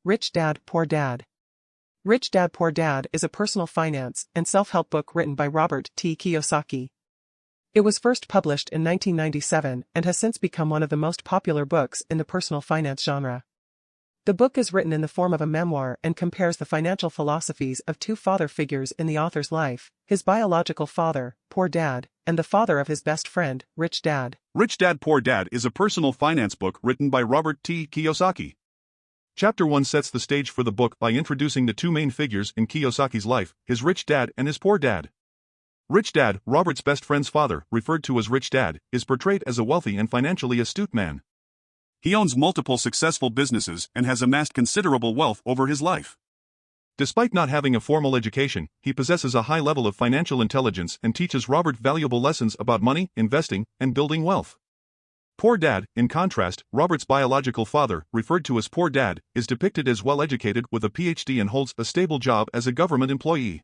Rich Dad, Poor Dad. Rich Dad, Poor Dad is a personal finance and self-help book written by Robert T. Kiyosaki. It was first published in 1997 and has since become one of the most popular books in the personal finance genre. The book is written in the form of a memoir and compares the financial philosophies of two father figures in the author's life, his biological father, Poor Dad, and the father of his best friend, Rich Dad. Rich Dad Poor Dad is a personal finance book written by Robert T. Kiyosaki. Chapter 1 sets the stage for the book by introducing the two main figures in Kiyosaki's life, his rich dad and his poor dad. Rich Dad, Robert's best friend's father, referred to as Rich Dad, is portrayed as a wealthy and financially astute man. He owns multiple successful businesses and has amassed considerable wealth over his life. Despite not having a formal education, he possesses a high level of financial intelligence and teaches Robert valuable lessons about money, investing, and building wealth. Poor Dad, in contrast, Robert's biological father, referred to as Poor Dad, is depicted as well-educated with a PhD and holds a stable job as a government employee.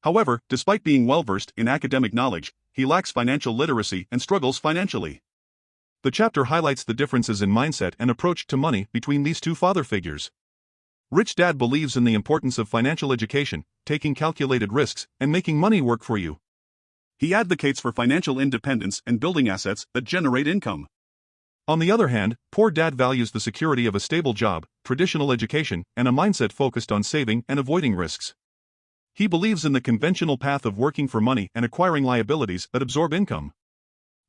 However, despite being well-versed in academic knowledge, he lacks financial literacy and struggles financially. The chapter highlights the differences in mindset and approach to money between these two father figures. Rich Dad believes in the importance of financial education, taking calculated risks, and making money work for you. He advocates for financial independence and building assets that generate income. On the other hand, Poor Dad values the security of a stable job, traditional education, and a mindset focused on saving and avoiding risks. He believes in the conventional path of working for money and acquiring liabilities that absorb income.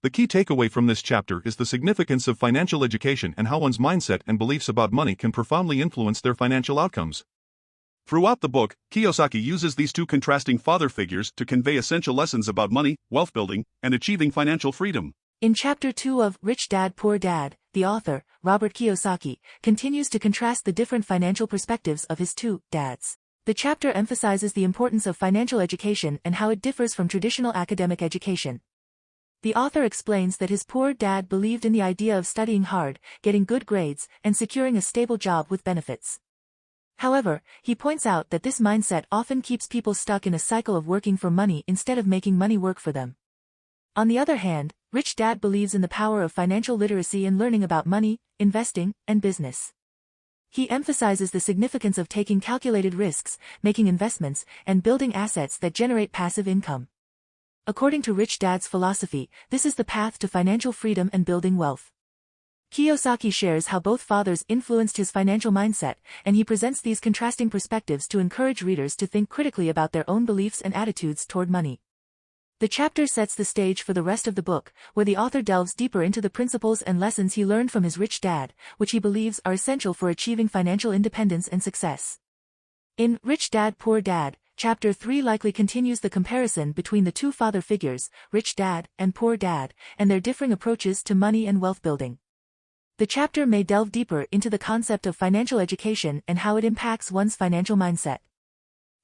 The key takeaway from this chapter is the significance of financial education and how one's mindset and beliefs about money can profoundly influence their financial outcomes. Throughout the book, Kiyosaki uses these two contrasting father figures to convey essential lessons about money, wealth building, and achieving financial freedom. In Chapter 2 of Rich Dad Poor Dad, the author, Robert Kiyosaki, continues to contrast the different financial perspectives of his two dads. The chapter emphasizes the importance of financial education and how it differs from traditional academic education. The author explains that his poor dad believed in the idea of studying hard, getting good grades, and securing a stable job with benefits. However, he points out that this mindset often keeps people stuck in a cycle of working for money instead of making money work for them. On the other hand, Rich Dad believes in the power of financial literacy and learning about money, investing, and business. He emphasizes the significance of taking calculated risks, making investments, and building assets that generate passive income. According to Rich Dad's philosophy, this is the path to financial freedom and building wealth. Kiyosaki shares how both fathers influenced his financial mindset, and he presents these contrasting perspectives to encourage readers to think critically about their own beliefs and attitudes toward money. The chapter sets the stage for the rest of the book, where the author delves deeper into the principles and lessons he learned from his rich dad, which he believes are essential for achieving financial independence and success. In Rich Dad Poor Dad, Chapter 3 likely continues the comparison between the two father figures, Rich Dad and Poor Dad, and their differing approaches to money and wealth building. The chapter may delve deeper into the concept of financial education and how it impacts one's financial mindset.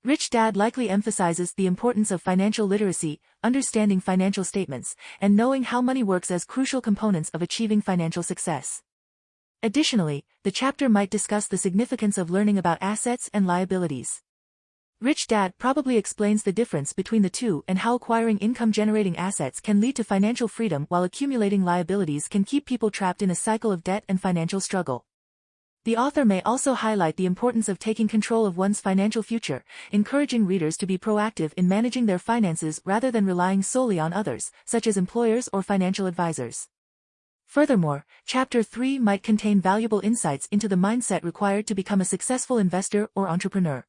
Rich Dad likely emphasizes the importance of financial literacy, understanding financial statements, and knowing how money works as crucial components of achieving financial success. Additionally, the chapter might discuss the significance of learning about assets and liabilities. Rich Dad probably explains the difference between the two and how acquiring income-generating assets can lead to financial freedom while accumulating liabilities can keep people trapped in a cycle of debt and financial struggle. The author may also highlight the importance of taking control of one's financial future, encouraging readers to be proactive in managing their finances rather than relying solely on others, such as employers or financial advisors. Furthermore, Chapter 3 might contain valuable insights into the mindset required to become a successful investor or entrepreneur.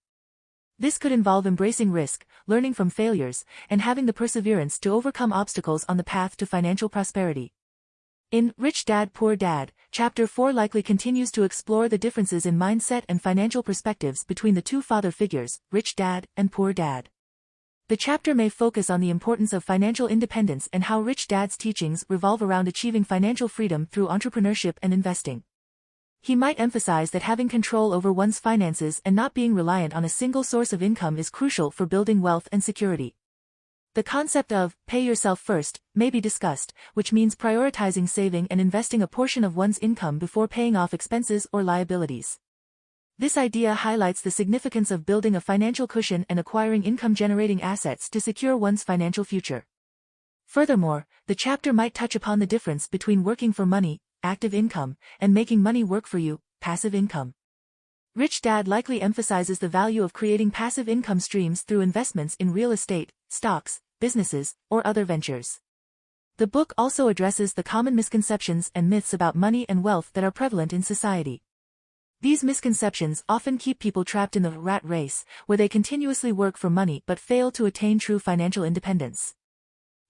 This could involve embracing risk, learning from failures, and having the perseverance to overcome obstacles on the path to financial prosperity. In Rich Dad Poor Dad, Chapter 4 likely continues to explore the differences in mindset and financial perspectives between the two father figures, Rich Dad and Poor Dad. The chapter may focus on the importance of financial independence and how Rich Dad's teachings revolve around achieving financial freedom through entrepreneurship and investing. He might emphasize that having control over one's finances and not being reliant on a single source of income is crucial for building wealth and security. The concept of pay yourself first may be discussed, which means prioritizing saving and investing a portion of one's income before paying off expenses or liabilities. This idea highlights the significance of building a financial cushion and acquiring income-generating assets to secure one's financial future. Furthermore, the chapter might touch upon the difference between working for money, active income, and making money work for you, passive income. Rich Dad likely emphasizes the value of creating passive income streams through investments in real estate, stocks, businesses, or other ventures. The book also addresses the common misconceptions and myths about money and wealth that are prevalent in society. These misconceptions often keep people trapped in the rat race, where they continuously work for money but fail to attain true financial independence.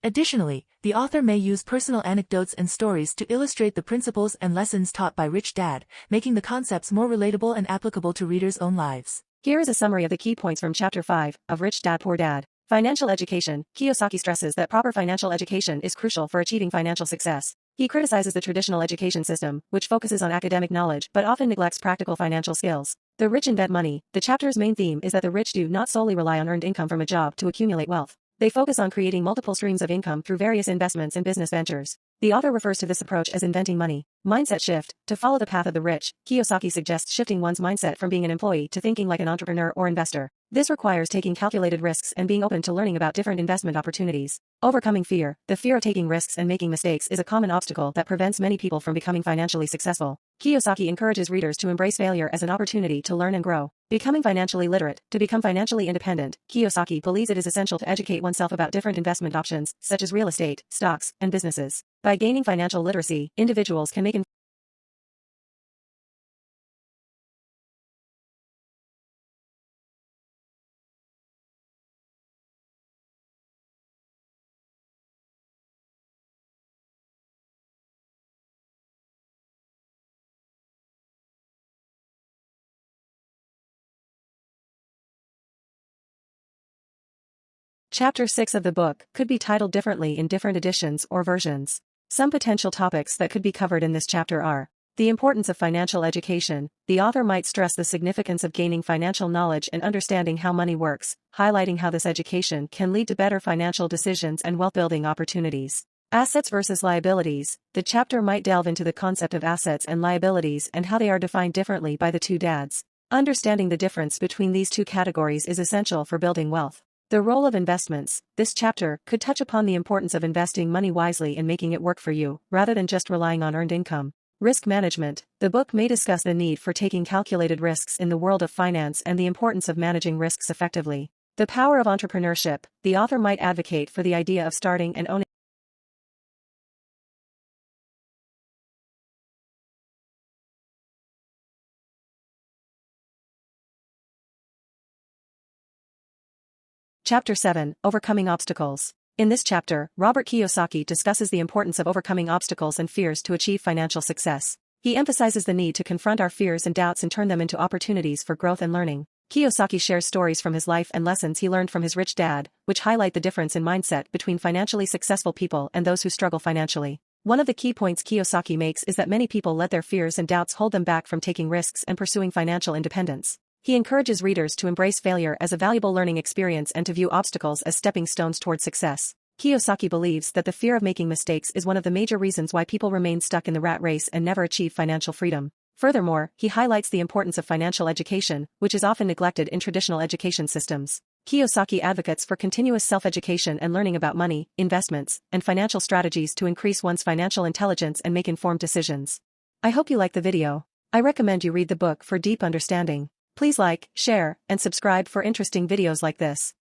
Additionally, the author may use personal anecdotes and stories to illustrate the principles and lessons taught by Rich Dad, making the concepts more relatable and applicable to readers' own lives. Here is a summary of the key points from Chapter 5 of Rich Dad Poor Dad. Financial education. Kiyosaki stresses that proper financial education is crucial for achieving financial success. He criticizes the traditional education system, which focuses on academic knowledge but often neglects practical financial skills. The Rich Invent Money. The chapter's main theme is that the rich do not solely rely on earned income from a job to accumulate wealth. They focus on creating multiple streams of income through various investments and business ventures. The author refers to this approach as inventing money. Mindset shift. To follow the path of the rich, Kiyosaki suggests shifting one's mindset from being an employee to thinking like an entrepreneur or investor. This requires taking calculated risks and being open to learning about different investment opportunities. Overcoming fear. The fear of taking risks and making mistakes is a common obstacle that prevents many people from becoming financially successful. Kiyosaki encourages readers to embrace failure as an opportunity to learn and grow. Becoming financially literate. To become financially independent, Kiyosaki believes it is essential to educate oneself about different investment options, such as real estate, stocks, and businesses. By gaining financial literacy, individuals can make Chapter 6 of the book could be titled differently in different editions or versions. Some potential topics that could be covered in this chapter are the importance of financial education. The author might stress the significance of gaining financial knowledge and understanding how money works, highlighting how this education can lead to better financial decisions and wealth-building opportunities. Assets versus liabilities. The chapter might delve into the concept of assets and liabilities and how they are defined differently by the two dads. Understanding the difference between these two categories is essential for building wealth. The role of investments. This chapter could touch upon the importance of investing money wisely and making it work for you, rather than just relying on earned income. Risk management. The book may discuss the need for taking calculated risks in the world of finance and the importance of managing risks effectively. The power of entrepreneurship. The author might advocate for the idea of starting and owning Chapter 7, Overcoming Obstacles. In this chapter, Robert Kiyosaki discusses the importance of overcoming obstacles and fears to achieve financial success. He emphasizes the need to confront our fears and doubts and turn them into opportunities for growth and learning. Kiyosaki shares stories from his life and lessons he learned from his rich dad, which highlight the difference in mindset between financially successful people and those who struggle financially. One of the key points Kiyosaki makes is that many people let their fears and doubts hold them back from taking risks and pursuing financial independence. He encourages readers to embrace failure as a valuable learning experience and to view obstacles as stepping stones toward success. Kiyosaki believes that the fear of making mistakes is one of the major reasons why people remain stuck in the rat race and never achieve financial freedom. Furthermore, he highlights the importance of financial education, which is often neglected in traditional education systems. Kiyosaki advocates for continuous self-education and learning about money, investments, and financial strategies to increase one's financial intelligence and make informed decisions. I hope you like the video. I recommend you read the book for deep understanding. Please like, share, and subscribe for interesting videos like this.